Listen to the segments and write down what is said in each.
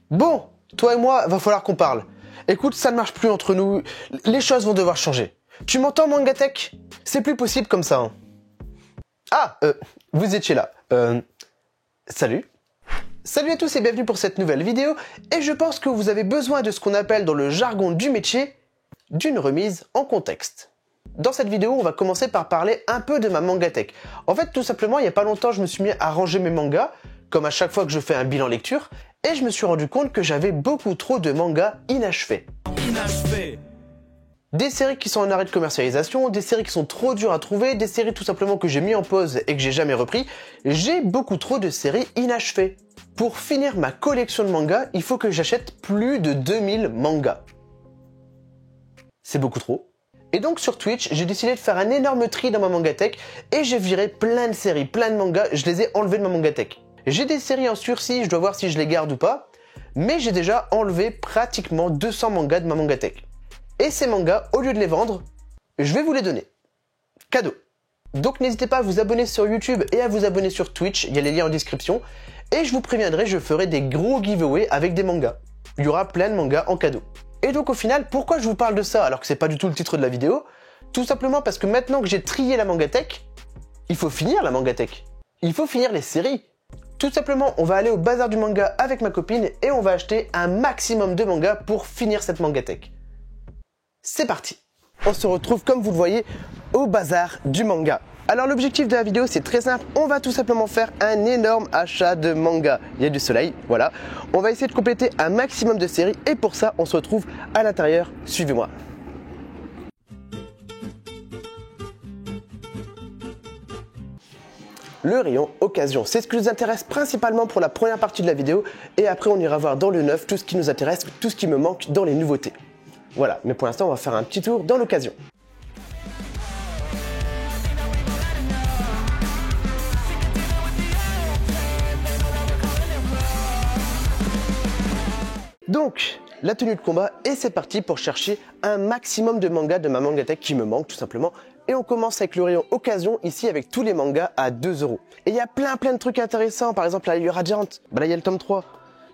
Bon, toi et moi, va falloir qu'on parle. Écoute, ça ne marche plus entre nous, les choses vont devoir changer. Tu m'entends, Mangatech? C'est plus possible comme ça, hein. Ah, vous étiez là. Salut. Salut à tous et bienvenue pour cette nouvelle vidéo. Et je pense que vous avez besoin de ce qu'on appelle dans le jargon du métier, d'une remise en contexte. Dans cette vidéo, on va commencer par parler un peu de ma Mangatech. En fait, tout simplement, il n'y a pas longtemps, je me suis mis à ranger mes mangas, comme à chaque fois que je fais un bilan lecture, et je me suis rendu compte que j'avais beaucoup trop de mangas inachevés. Des séries qui sont en arrêt de commercialisation, des séries qui sont trop dures à trouver, des séries tout simplement que j'ai mis en pause et que j'ai jamais repris. J'ai beaucoup trop de séries inachevées. Pour finir ma collection de mangas, il faut que j'achète plus de 2000 mangas. C'est beaucoup trop. Et donc sur Twitch, j'ai décidé de faire un énorme tri dans ma Mangatech et j'ai viré plein de séries, plein de mangas, je les ai enlevés de ma Mangatech. J'ai des séries en sursis, je dois voir si je les garde ou pas, mais j'ai déjà enlevé pratiquement 200 mangas de ma Mangatech. Et ces mangas, au lieu de les vendre, je vais vous les donner. Cadeau. Donc n'hésitez pas à vous abonner sur YouTube et à vous abonner sur Twitch, il y a les liens en description. Et je vous préviendrai, je ferai des gros giveaways avec des mangas. Il y aura plein de mangas en cadeau. Et donc au final, pourquoi je vous parle de ça alors que c'est pas du tout le titre de la vidéo? Tout simplement parce que maintenant que j'ai trié la Mangatech, il faut finir la Mangatech. Il faut finir les séries. Tout simplement, on va aller au bazar du manga avec ma copine et on va acheter un maximum de mangas pour finir cette Mangatech. C'est parti. On se retrouve, comme vous le voyez, au bazar du manga. Alors l'objectif de la vidéo, c'est très simple. On va tout simplement faire un énorme achat de manga. Il y a du soleil, voilà. On va essayer de compléter un maximum de séries et pour ça, on se retrouve à l'intérieur. Suivez-moi. Le rayon occasion, c'est ce qui nous intéresse principalement pour la première partie de la vidéo. Et après, on ira voir dans le neuf tout ce qui nous intéresse, tout ce qui me manque dans les nouveautés. Voilà, mais pour l'instant, on va faire un petit tour dans l'occasion. Donc, la tenue de combat, et c'est parti pour chercher un maximum de mangas de ma Mangatech qui me manque tout simplement. Et on commence avec le rayon occasion, ici avec tous les mangas à 2 €. Et il y a plein de trucs intéressants, par exemple là, il y a Radiant, bah là il y a le tome 3.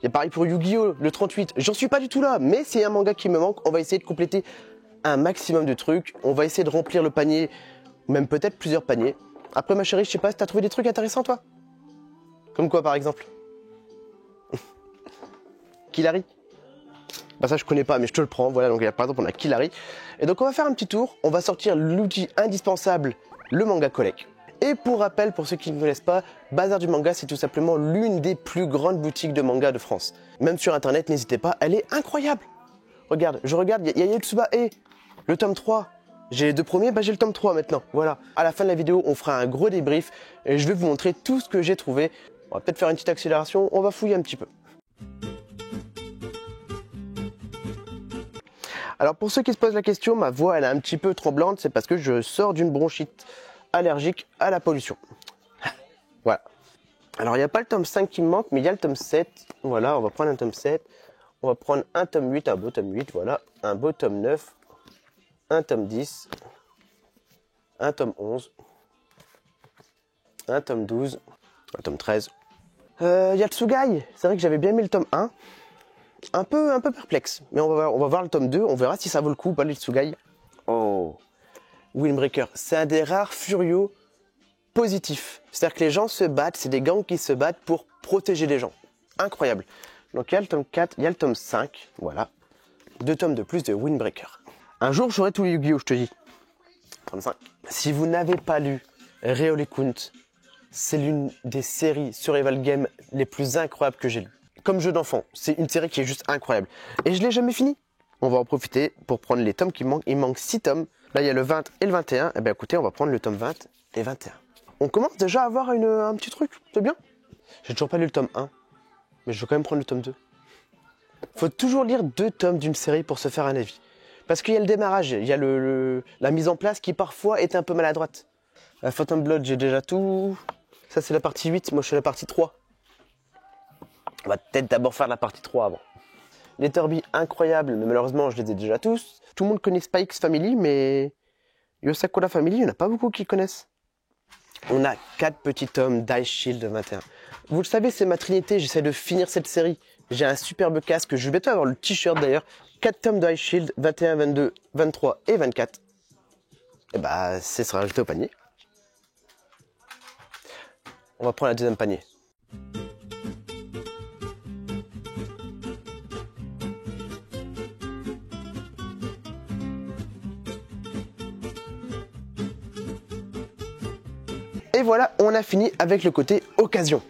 Il y a pareil pour Yu-Gi-Oh! Le 38. J'en suis pas du tout là, mais c'est un manga qui me manque. On va essayer de compléter un maximum de trucs. On va essayer de remplir le panier, même peut-être plusieurs paniers. Après ma chérie, je sais pas si t'as trouvé des trucs intéressants toi? Comme quoi par exemple? Killary? Bah ça je connais pas, mais je te le prends. Voilà, donc par exemple on a Killary. Et donc on va faire un petit tour. On va sortir l'outil indispensable, le manga collect. Et pour rappel, pour ceux qui ne connaissent pas, Bazar du Manga, c'est tout simplement l'une des plus grandes boutiques de manga de France. Même sur internet, n'hésitez pas, elle est incroyable. Regarde, je regarde, il y a Yotsuba et le tome 3. J'ai les deux premiers, bah j'ai le tome 3 maintenant. Voilà. À la fin de la vidéo, on fera un gros débrief et je vais vous montrer tout ce que j'ai trouvé. On va peut-être faire une petite accélération, on va fouiller un petit peu. Alors pour ceux qui se posent la question, ma voix elle est un petit peu tremblante, c'est parce que je sors d'une bronchite allergique à la pollution. Voilà. Alors il n'y a pas le tome 5 qui me manque, mais il y a le tome 7. Voilà, on va prendre un tome 7. On va prendre un tome 8, un beau tome 8, voilà. Un beau tome 9. Un tome 10. Un tome 11. Un tome 12. Un tome 13. Il y a le Tsugai. C'est vrai que j'avais bien mis le tome 1. Un peu perplexe. Mais on va voir le tome 2. On verra si ça vaut le coup ou pas le Tsugai. Oh. Windbreaker, c'est un des rares furios positifs. C'est-à-dire que les gens se battent, c'est des gangs qui se battent pour protéger les gens. Incroyable. Donc il y a le tome 4, il y a le tome 5, voilà. 2 tomes de plus de Windbreaker. Un jour j'aurai tous les Yu-Gi-Oh, je te dis. 35. Si vous n'avez pas lu Réolekunt, c'est l'une des séries survival game les plus incroyables que j'ai lues. Comme jeu d'enfant, c'est une série qui est juste incroyable. Et je l'ai jamais fini. On va en profiter pour prendre les tomes qui manquent. Il manque 6 tomes. Là, il y a le 20 et le 21. Eh bien, écoutez, on va prendre le tome 20 et 21. On commence déjà à avoir un petit truc. C'est bien. J'ai toujours pas lu le tome 1. Mais je vais quand même prendre le tome 2. Faut toujours lire 2 tomes d'une série pour se faire un avis. Parce qu'il y a le démarrage. Il y a la mise en place qui, parfois, est un peu maladroite. Phantom Blood, j'ai déjà tout. Ça, c'est la partie 8. Moi, je suis à la partie 3. On va peut-être d'abord faire la partie 3 avant. Les Turby, incroyables, mais malheureusement, je les ai déjà tous. Tout le monde connaît Spike's Family, mais Yosakura Family, il n'y en a pas beaucoup qui connaissent. On a 4 petits tomes d'Ice Shield 21. Vous le savez, c'est ma trinité, j'essaie de finir cette série. J'ai un superbe casque, je vais bientôt avoir le t-shirt d'ailleurs. 4 tomes de Ice Shield, 21, 22, 23 et 24. Et bah, c'est sera rajouté au panier. On va prendre la deuxième panier. Et voilà, on a fini avec le côté occasion.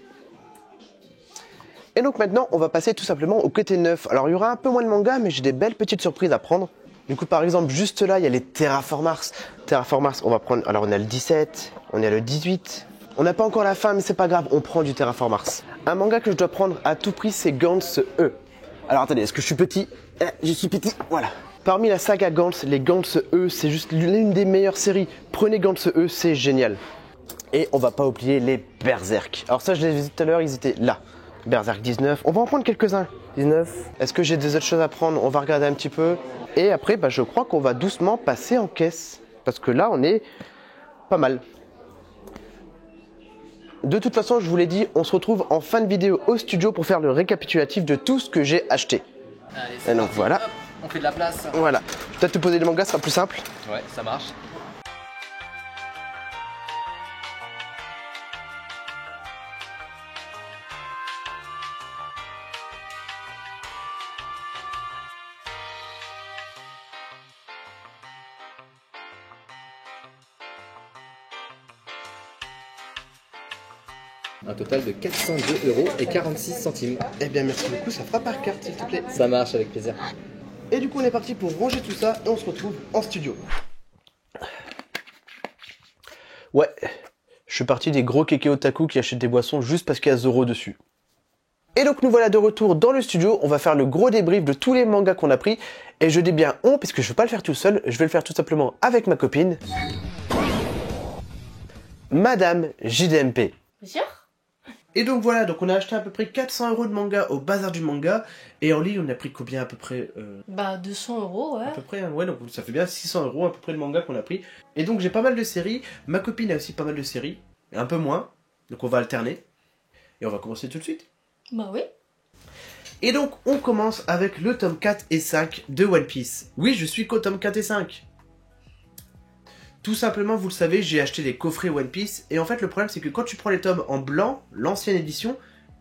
Et donc maintenant, on va passer tout simplement au côté neuf. Alors il y aura un peu moins de manga, mais j'ai des belles petites surprises à prendre. Du coup, par exemple, juste là, il y a les Terraformars. Terraformars, on va prendre... Alors on a le 17, on a le 18. On n'a pas encore la fin, mais c'est pas grave, on prend du Terraformars. Un manga que je dois prendre à tout prix, c'est Gantz E. Alors attendez, est-ce que je suis petit? Je suis petit, voilà. Parmi la saga Gantz, les Gantz E, c'est juste l'une des meilleures séries. Prenez Gantz E, c'est génial. Et on va pas oublier les Berserk. Alors ça, je les ai vus tout à l'heure, ils étaient là. Berserk 19, on va en prendre quelques-uns. 19. Est-ce que j'ai des autres choses à prendre? On va regarder un petit peu. Et après, bah, je crois qu'on va doucement passer en caisse. Parce que là, on est pas mal. De toute façon, je vous l'ai dit, on se retrouve en fin de vidéo au studio pour faire le récapitulatif de tout ce que j'ai acheté. Allez, et donc parti. voilà. Hop, on fait de la place. Voilà. Peut-être te poser les mangas, ce sera plus simple. Ouais, ça marche. Un total de 402,46 €. Eh bien, merci beaucoup, ça fera par carte, s'il te plaît. Ça marche, avec plaisir. Et du coup, on est parti pour ranger tout ça et on se retrouve en studio. Ouais, je suis parti des gros kéké otaku qui achètent des boissons juste parce qu'il y a Zoro dessus. Et donc nous voilà de retour dans le studio, on va faire le gros débrief de tous les mangas qu'on a pris. Et je dis bien on, puisque je ne vais pas le faire tout seul, je vais le faire tout simplement avec ma copine, Madame JDMP. Bien sûr. Et donc voilà, donc on a acheté à peu près 400 € de manga au bazar du manga. Et en ligne, on a pris combien à peu près Bah 200 €, ouais. À peu près, hein, ouais, donc ça fait bien 600 € à peu près de manga qu'on a pris. Et donc j'ai pas mal de séries, ma copine a aussi pas mal de séries, un peu moins, donc on va alterner. Et on va commencer tout de suite. Bah oui. Et donc on commence avec le tome 4 et 5 de One Piece. Oui, je suis qu'au tome 4 et 5. Tout simplement, vous le savez, j'ai acheté des coffrets One Piece. Et en fait, le problème, c'est que quand tu prends les tomes en blanc, l'ancienne édition,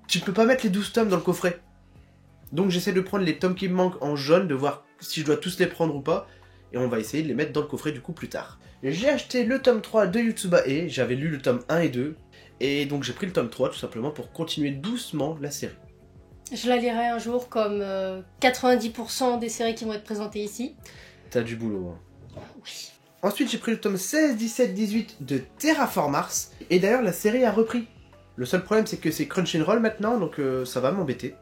tu ne peux pas mettre les 12 tomes dans le coffret. Donc j'essaie de prendre les tomes qui me manquent en jaune, de voir si je dois tous les prendre ou pas. Et on va essayer de les mettre dans le coffret du coup plus tard. J'ai acheté le tome 3 de Yotsuba-e, j'avais lu le tome 1 et 2. Et donc j'ai pris le tome 3 tout simplement pour continuer doucement la série. Je la lirai un jour comme 90% des séries qui vont être présentées ici. T'as du boulot, hein. Oui. Ensuite, j'ai pris le tome 16, 17, 18 de Terraformars. Et d'ailleurs, la série a repris. Le seul problème, c'est que c'est Crunchyroll maintenant, donc ça va m'embêter.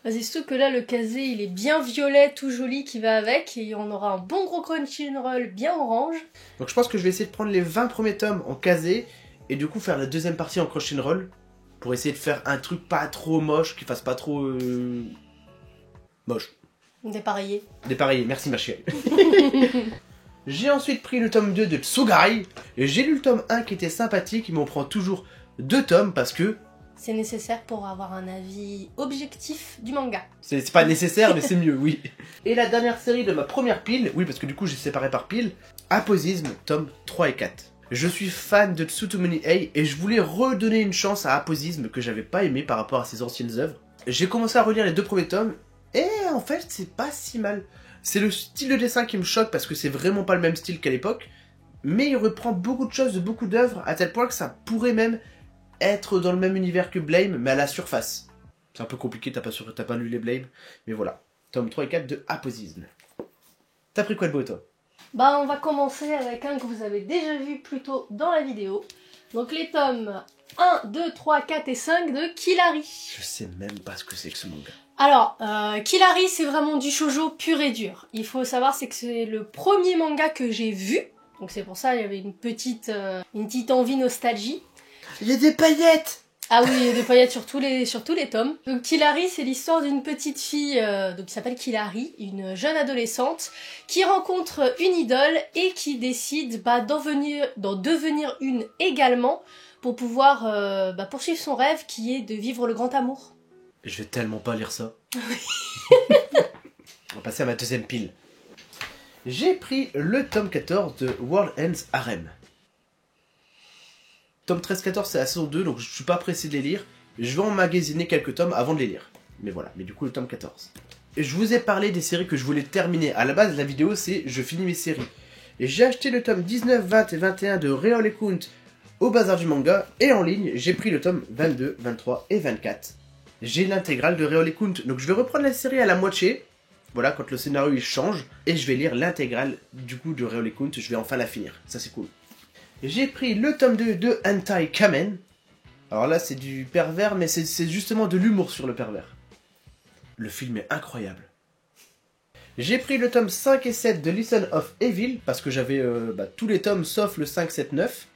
C'est surtout que là, le casé, il est bien violet, tout joli, qui va avec. Et on aura un bon gros Crunchyroll bien orange. Donc je pense que je vais essayer de prendre les 20 premiers tomes en casé. Et du coup, faire la deuxième partie en Crunchyroll. Pour essayer de faire un truc pas trop moche, qui fasse pas trop... moche. Dépareillé. Dépareillé, merci ma chérie. J'ai ensuite pris le tome 2 de Tsugai, et j'ai lu le tome 1 qui était sympathique, mais on prend toujours 2 tomes parce que... C'est nécessaire pour avoir un avis objectif du manga. C'est pas nécessaire, mais c'est mieux, oui. Et la dernière série de ma première pile, oui parce que du coup j'ai séparé par pile, Aposisme, tome 3 et 4. Je suis fan de Tsutomu Ei, et je voulais redonner une chance à Aposisme que j'avais pas aimé par rapport à ses anciennes œuvres. J'ai commencé à relire les 2 premiers tomes, et en fait c'est pas si mal. C'est le style de dessin qui me choque parce que c'est vraiment pas le même style qu'à l'époque. Mais il reprend beaucoup de choses de beaucoup d'œuvres à tel point que ça pourrait même être dans le même univers que Blame mais à la surface. C'est un peu compliqué, t'as pas lu les Blame. Mais voilà, tome 3 et 4 de Aposisme. T'as pris quoi de beau toi? Bah on va commencer avec un que vous avez déjà vu plus tôt dans la vidéo. Donc les tomes 1, 2, 3, 4 et 5 de Killary. Je sais même pas ce que c'est que ce manga. Alors, Killary, c'est vraiment du shoujo pur et dur. Il faut savoir, c'est que c'est le premier manga que j'ai vu. Donc c'est pour ça, il y avait une petite envie nostalgie. Il y a des paillettes! Ah oui, il y a des paillettes sur tous les tomes. Donc Killary, c'est l'histoire d'une petite fille qui s'appelle Killary, une jeune adolescente, qui rencontre une idole et qui décide d'en devenir une également pour pouvoir poursuivre son rêve qui est de vivre le grand amour. Je vais tellement pas lire ça. On va passer à ma deuxième pile. J'ai pris le tome 14 de World Ends Harem. Tome 13-14 c'est la saison 2, donc je suis pas pressé de les lire. Je vais emmagasiner quelques tomes avant de les lire. Mais voilà, mais du coup le tome 14. Et je vous ai parlé des séries que je voulais terminer. À la base la vidéo c'est je finis mes séries. Et j'ai acheté le tome 19, 20 et 21 de Réol et Kunt au bazar du manga. Et en ligne, j'ai pris le tome 22, 23 et 24. J'ai l'intégrale de Réol et Kunt. Donc je vais reprendre la série à la moitié. Voilà, quand le scénario il change. Et je vais lire l'intégrale du coup de Réol et Kunt. Je vais enfin la finir. Ça c'est cool. J'ai pris le tome 2 de Hentai Kamen. Alors là c'est du pervers, mais c'est justement de l'humour sur le pervers. Le film est incroyable. J'ai pris le tome 5 et 7 de Listen of Evil, parce que j'avais tous les tomes sauf le 5, 7, 9.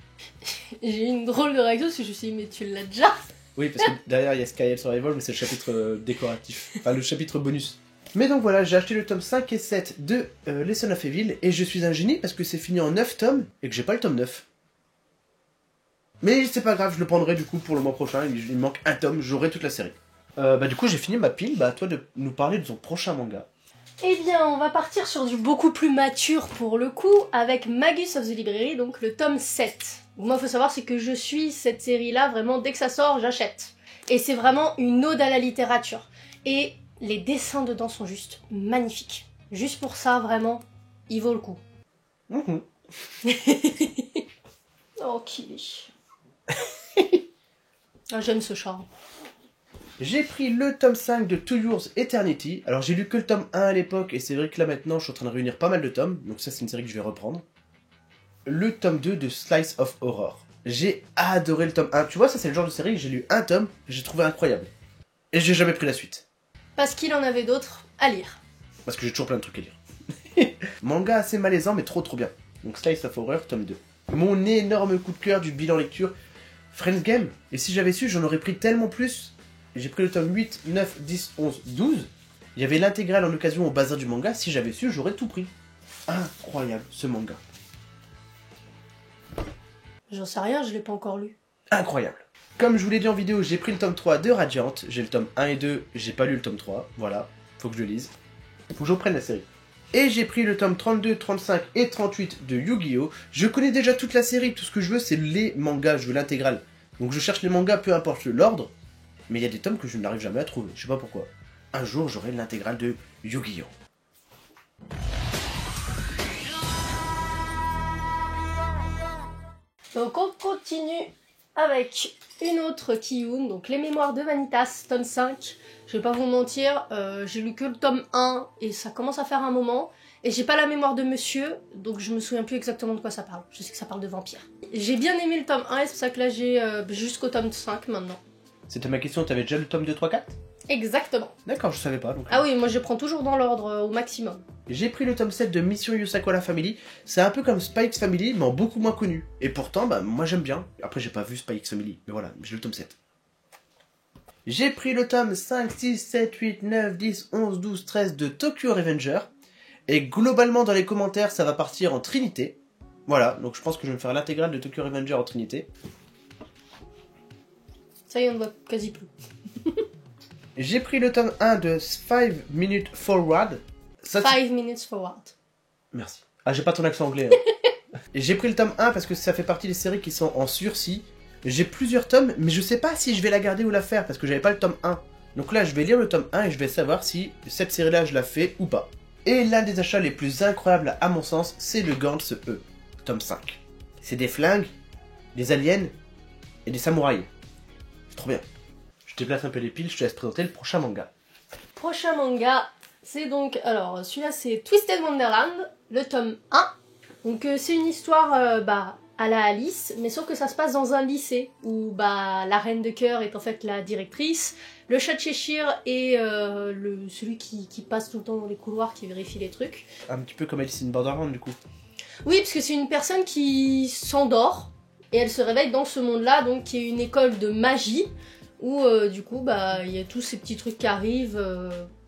J'ai eu une drôle de réaction parce que je me suis dit, mais tu l'as déjà? Oui, parce que derrière il y a Skyel Survival, mais c'est le chapitre décoratif. Enfin, le chapitre bonus. Mais donc voilà, j'ai acheté le tome 5 et 7 de Listen of Evil, et je suis un génie parce que c'est fini en 9 tomes, et que j'ai pas le tome 9. Mais c'est pas grave, je le prendrai du coup pour le mois prochain, il me manque un tome, j'aurai toute la série. Du coup j'ai fini ma pile, à toi de nous parler de ton prochain manga. Eh bien, on va partir sur du beaucoup plus mature pour le coup, avec Magus of the Library, donc le tome 7. Moi, il faut savoir, c'est que je suis cette série-là, vraiment, dès que ça sort, j'achète. Et c'est vraiment une ode à la littérature. Et les dessins dedans sont juste magnifiques. Juste pour ça, vraiment, il vaut le coup. Oh, Kili. Ah, j'aime ce charme. J'ai pris le tome 5 de Two Years Eternity. Alors j'ai lu que le tome 1 à l'époque, et c'est vrai que là maintenant je suis en train de réunir pas mal de tomes, donc ça c'est une série que je vais reprendre. Le tome 2 de Slice of Horror. J'ai adoré le tome 1. Tu vois, ça c'est le genre de série que j'ai lu un tome, que j'ai trouvé incroyable. Et j'ai jamais pris la suite. Parce qu'il en avait d'autres à lire. Parce que j'ai toujours plein de trucs à lire. Manga assez malaisant mais trop bien. Donc Slice of Horror, tome 2. Mon énorme coup de cœur du bilan lecture, Friends Game. Et si j'avais su, j'en aurais pris tellement plus. J'ai pris le tome 8, 9, 10, 11, 12. Il y avait l'intégrale en occasion au bazar du manga. Si j'avais su, j'aurais tout pris. Incroyable, ce manga. J'en sais rien, je l'ai pas encore lu. Incroyable. Comme je vous l'ai dit en vidéo, j'ai pris le tome 3 de Radiant. J'ai le tome 1 et 2, j'ai pas lu le tome 3. Voilà, faut que je le lise. Faut que je reprenne la série. Et j'ai pris le tome 32, 35 et 38 de Yu-Gi-Oh! Je connais déjà toute la série, tout ce que je veux c'est les mangas, je veux l'intégrale. Donc je cherche les mangas, peu importe l'ordre. Mais il y a des tomes que je n'arrive jamais à trouver, je sais pas pourquoi. Un jour, j'aurai l'intégrale de Yu-Gi-Oh! Donc on continue avec une autre Kiyun, donc Les Mémoires de Vanitas, tome 5. Je vais pas vous mentir, j'ai lu que le tome 1 et ça commence à faire un moment. Et j'ai pas la mémoire de monsieur, donc je me souviens plus exactement de quoi ça parle. Je sais que ça parle de vampires. J'ai bien aimé le tome 1 et c'est pour ça que là j'ai jusqu'au tome 5 maintenant. C'était ma question, t'avais déjà le tome 2, 3, 4 ? Exactement. D'accord, je savais pas. Donc... Ah oui, moi je prends toujours dans l'ordre au maximum. J'ai pris le tome 7 de Mission Yosakura Family. C'est un peu comme Spike's Family, mais en beaucoup moins connu. Et pourtant, moi j'aime bien. Après, j'ai pas vu Spike's Family, mais voilà, j'ai le tome 7. J'ai pris le tome 5, 6, 7, 8, 9, 10, 11, 12, 13 de Tokyo Revenger. Et globalement, dans les commentaires, ça va partir en Trinité. Voilà, donc je pense que je vais me faire l'intégrale de Tokyo Revenger en Trinité. Ça y est, on ne voit quasi plus. J'ai pris le tome 1 de 5 Minutes Forward. 5 Minutes Forward. Merci. Ah, j'ai pas ton accent anglais. Hein. Et j'ai pris le tome 1 parce que ça fait partie des séries qui sont en sursis. J'ai plusieurs tomes, mais je sais pas si je vais la garder ou la faire parce que j'avais pas le tome 1. Donc là, je vais lire le tome 1 et je vais savoir si cette série-là, je la fais ou pas. Et l'un des achats les plus incroyables à mon sens, c'est le Gantz E, tome 5. C'est des flingues, des aliens et des samouraïs. C'est trop bien. Je déplace un peu les piles, je te laisse présenter le prochain manga. Prochain manga, c'est donc... Alors, celui-là, c'est Twisted Wonderland, le tome 1. Donc, c'est une histoire à la Alice, mais sauf que ça se passe dans un lycée, où la reine de cœur est en fait la directrice, le chat de Cheshire est celui qui passe tout le temps dans les couloirs, qui vérifie les trucs. Un petit peu comme Alice in Borderland, du coup. Oui, parce que c'est une personne qui s'endort, et elle se réveille dans ce monde-là, donc qui est une école de magie, où du coup, il y a tous ces petits trucs qui arrivent,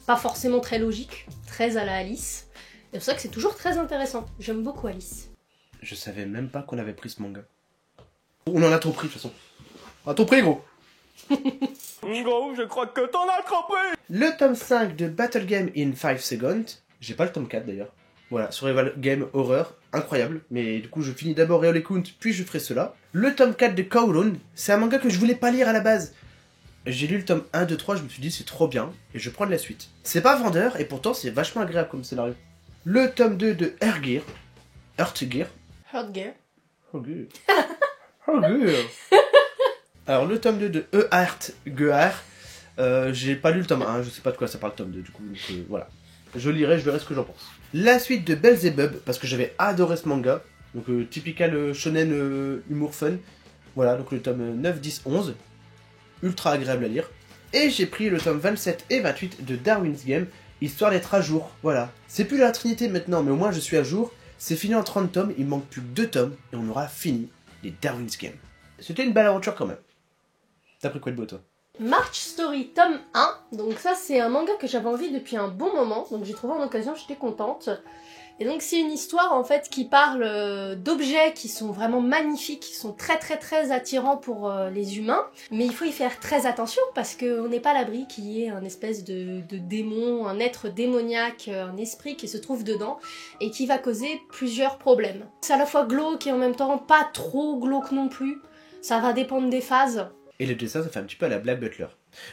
pas forcément très logiques, très à la Alice. C'est pour ça que c'est toujours très intéressant. J'aime beaucoup Alice. Je savais même pas qu'on avait pris ce manga. On en a trop pris, de toute façon. On a trop pris, gros. Gros, je crois que t'en as attrapé. Le tome 5 de Battle Game in 5 Seconds. J'ai pas le tome 4 d'ailleurs. Voilà, Survival Game Horror, incroyable. Mais du coup, je finis d'abord Reole Count, puis je ferai cela. Le tome 4 de Kowloon, c'est un manga que je voulais pas lire à la base. J'ai lu le tome 1, 2, 3, je me suis dit c'est trop bien, et je prends de la suite. C'est pas vendeur, et pourtant c'est vachement agréable comme scénario. Le tome 2 de Earthgear. Earthgear. Earthgear. Alors le tome 2 de Earthgear, j'ai pas lu le tome 1, je sais pas de quoi ça parle le tome 2, du coup, donc, voilà. Je lirai, je verrai ce que j'en pense. La suite de Belzebub, parce que j'avais adoré ce manga, donc typical shonen humour fun. Voilà, donc le tome 9, 10, 11, ultra agréable à lire. Et j'ai pris le tome 27 et 28 de Darwin's Game, histoire d'être à jour, voilà. C'est plus la Trinité maintenant, mais au moins je suis à jour. C'est fini en 30 tomes, il manque plus que 2 tomes, et on aura fini les Darwin's Game. C'était une belle aventure quand même. T'as pris quoi de beau toi? March Story tome 1, donc ça c'est un manga que j'avais envie depuis un bon moment, donc j'ai trouvé en occasion, j'étais contente. Et donc c'est une histoire en fait qui parle d'objets qui sont vraiment magnifiques, qui sont très très très attirants pour les humains, mais il faut y faire très attention parce qu'on n'est pas à l'abri qu'il y ait un espèce de démon, un être démoniaque, un esprit qui se trouve dedans et qui va causer plusieurs problèmes. C'est à la fois glauque et en même temps pas trop glauque non plus, ça va dépendre des phases. Et le dessin, ça fait un petit peu à la Black Butler.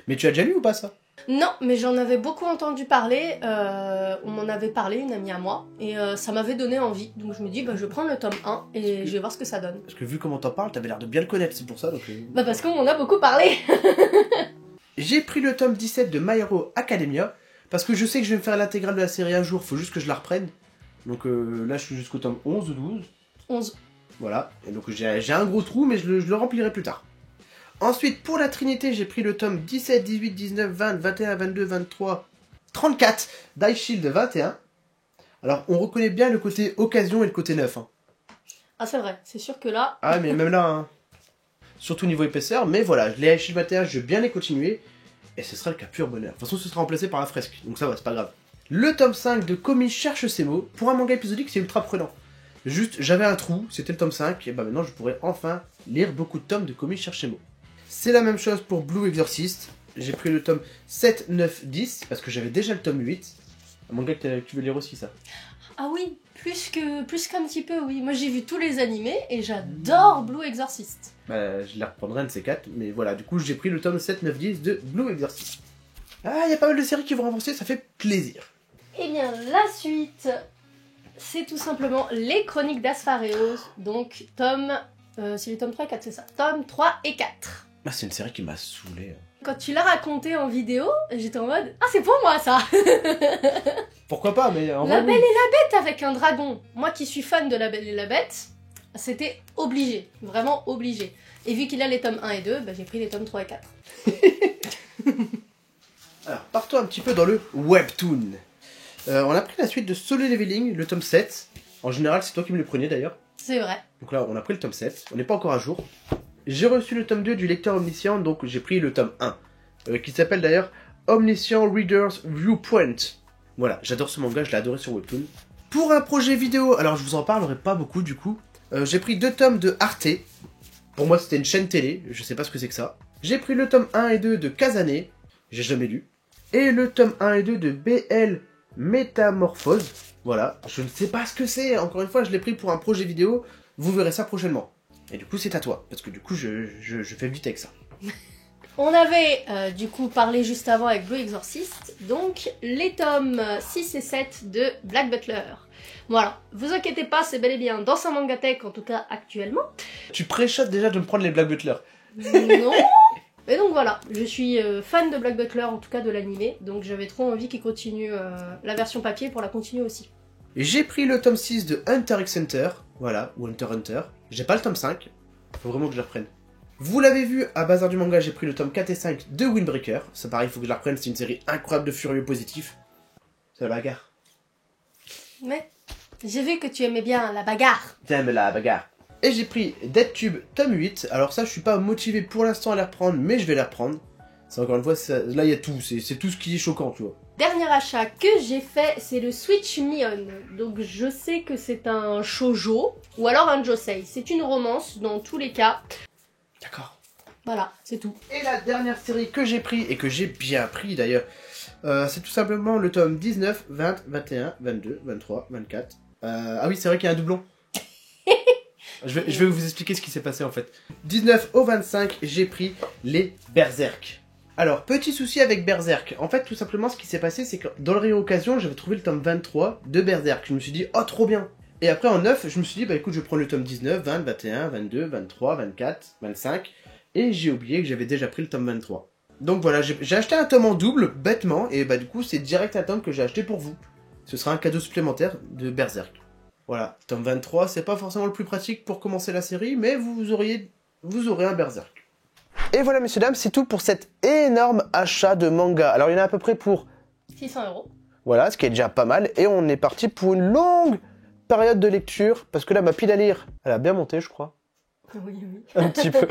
Mais tu as déjà lu ou pas ça? Non, mais j'en avais beaucoup entendu parler, on m'en avait parlé, une amie à moi, et ça m'avait donné envie. Donc je me dis, bah, je vais prendre le tome 1 et je vais voir ce que ça donne. Parce que vu comment t'en parles, t'avais l'air de bien le connaître, c'est pour ça. Donc, Bah parce qu'on m'en a beaucoup parlé. J'ai pris le tome 17 de My Hero Academia, parce que je sais que je vais me faire l'intégrale de la série un jour, faut juste que je la reprenne. Donc là, je suis jusqu'au tome 11 ou 12. 11. Voilà, et donc j'ai un gros trou, mais je le remplirai plus tard. Ensuite, pour la Trinité, j'ai pris le tome 17, 18, 19, 20, 21, 22, 23, 34 d'Ice Shield 21. Alors, on reconnaît bien le côté occasion et le côté neuf. Hein. Ah c'est vrai, c'est sûr que là... Ah, mais même là, hein. Surtout niveau épaisseur, mais voilà, les Ice Shield 21, je vais bien les continuer, et ce sera le cas pur bonheur. De toute façon, ce sera remplacé par la fresque, donc ça va, c'est pas grave. Le tome 5 de Komi cherche ses mots. Pour un manga épisodique, c'est ultra prenant. Juste, j'avais un trou, c'était le tome 5, et bah maintenant, je pourrais enfin lire beaucoup de tomes de Komi cherche ses mots. C'est la même chose pour Blue Exorcist. J'ai pris le tome 7, 9, 10, parce que j'avais déjà le tome 8. Un manga que tu veux lire aussi, ça. Ah oui, plus qu'un petit peu, oui. Moi j'ai vu tous les animés et j'adore Blue Exorcist. Bah, je les reprendrai un de ces 4, mais voilà, du coup j'ai pris le tome 7, 9, 10 de Blue Exorcist. Ah, il y a pas mal de séries qui vont avancer, ça fait plaisir. Eh bien, la suite, c'est tout simplement les Chroniques d'Asphareos. Donc, c'est les tomes 3 et 4, c'est ça. Tomes 3 et 4. Ah, c'est une série qui m'a saoulé. Quand tu l'as raconté en vidéo, j'étais en mode « Ah, c'est pour moi, ça !» Pourquoi pas, mais en La vrai, Belle oui. et la Bête avec un dragon. Moi qui suis fan de La Belle et la Bête, c'était obligé, vraiment obligé. Et vu qu'il a les tomes 1 et 2, bah, j'ai pris les tomes 3 et 4. Alors, partons un petit peu dans le webtoon. On a pris la suite de Solo Leveling, le tome 7. En général, c'est toi qui me le prenais d'ailleurs. C'est vrai. Donc là, on a pris le tome 7. On n'est pas encore à jour. J'ai reçu le tome 2 du lecteur omniscient, donc j'ai pris le tome 1. Qui s'appelle d'ailleurs Omniscient Reader's Viewpoint. Voilà, j'adore ce manga, je l'ai adoré sur Webtoon. Pour un projet vidéo, alors je vous en parlerai pas beaucoup du coup. J'ai pris 2 tomes de Arte. Pour moi, c'était une chaîne télé, je sais pas ce que c'est que ça. J'ai pris le tome 1 et 2 de Kazane, j'ai jamais lu. Et le tome 1 et 2 de BL Métamorphose. Voilà, je ne sais pas ce que c'est, encore une fois, je l'ai pris pour un projet vidéo, vous verrez ça prochainement. Et du coup, c'est à toi, parce que du coup, je fais vite avec ça. On avait du coup parlé juste avant avec Blue Exorcist, donc les tomes 6 et 7 de Black Butler. Voilà, vous inquiétez pas, c'est bel et bien dans sa mangatech, en tout cas actuellement. Tu préchotes déjà de me prendre les Black Butler. Non. Et donc voilà, je suis fan de Black Butler, en tout cas de l'animé, donc j'avais trop envie qu'il continue la version papier pour la continuer aussi. J'ai pris le tome 6 de Hunter x Hunter, voilà, ou Hunter x Hunter. J'ai pas le tome 5, faut vraiment que je le reprenne. Vous l'avez vu, à Bazar du Manga, j'ai pris le tome 4 et 5 de Windbreaker. Ça pareil, il faut que je la reprenne, c'est une série incroyable de furieux positifs. C'est la bagarre. Mais j'ai vu que tu aimais bien la bagarre. T'aimes la bagarre. Et j'ai pris DeadTube tome 8. Alors ça, je suis pas motivé pour l'instant à les reprendre, mais je vais les reprendre. C'est encore une fois, là il y a tout, c'est tout ce qui est choquant, tu vois. Dernier achat que j'ai fait, c'est le Switch Mion. Donc je sais que c'est un shoujo, ou alors un josei. C'est une romance dans tous les cas. D'accord. Voilà, c'est tout. Et la dernière série que j'ai pris, et que j'ai bien pris d'ailleurs, c'est tout simplement le tome 19, 20, 21, 22, 23, 24. Ah oui, c'est vrai qu'il y a un doublon. Je vais vous expliquer ce qui s'est passé en fait. 19 au 25, j'ai pris les Berserk. Alors, petit souci avec Berserk. En fait, tout simplement, ce qui s'est passé, c'est que dans le rayon occasion, j'avais trouvé le tome 23 de Berserk. Je me suis dit, oh, trop bien. Et après, en 9, je me suis dit, bah écoute, je prends le tome 19, 20, 21, 22, 23, 24, 25. Et j'ai oublié que j'avais déjà pris le tome 23. Donc voilà, j'ai acheté un tome en double, bêtement, et bah du coup, c'est direct un tome que j'ai acheté pour vous. Ce sera un cadeau supplémentaire de Berserk. Voilà, tome 23, c'est pas forcément le plus pratique pour commencer la série, mais vous aurez un Berserk. Et voilà, messieurs, dames, c'est tout pour cet énorme achat de manga. Alors, il y en a à peu près pour 600 €. Voilà, ce qui est déjà pas mal. Et on est parti pour une longue période de lecture, parce que là, ma pile à lire, elle a bien monté, je crois. Oui, oui. Un petit peu.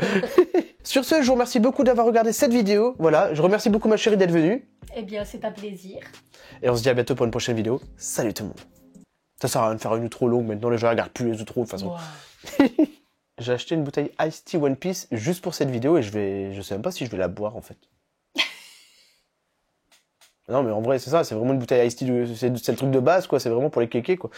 Sur ce, je vous remercie beaucoup d'avoir regardé cette vidéo. Voilà, je remercie beaucoup ma chérie d'être venue. Eh bien, c'est un plaisir. Et on se dit à bientôt pour une prochaine vidéo. Salut tout le monde. Ça sert à rien de faire une trop longue, maintenant les gens regardent plus les outros de toute façon. Wow. J'ai acheté une bouteille Ice Tea One Piece juste pour cette vidéo et je sais même pas si je vais la boire en fait. Non mais en vrai c'est ça, c'est vraiment une bouteille Ice Tea, c'est le truc de base quoi, c'est vraiment pour les kékés quoi.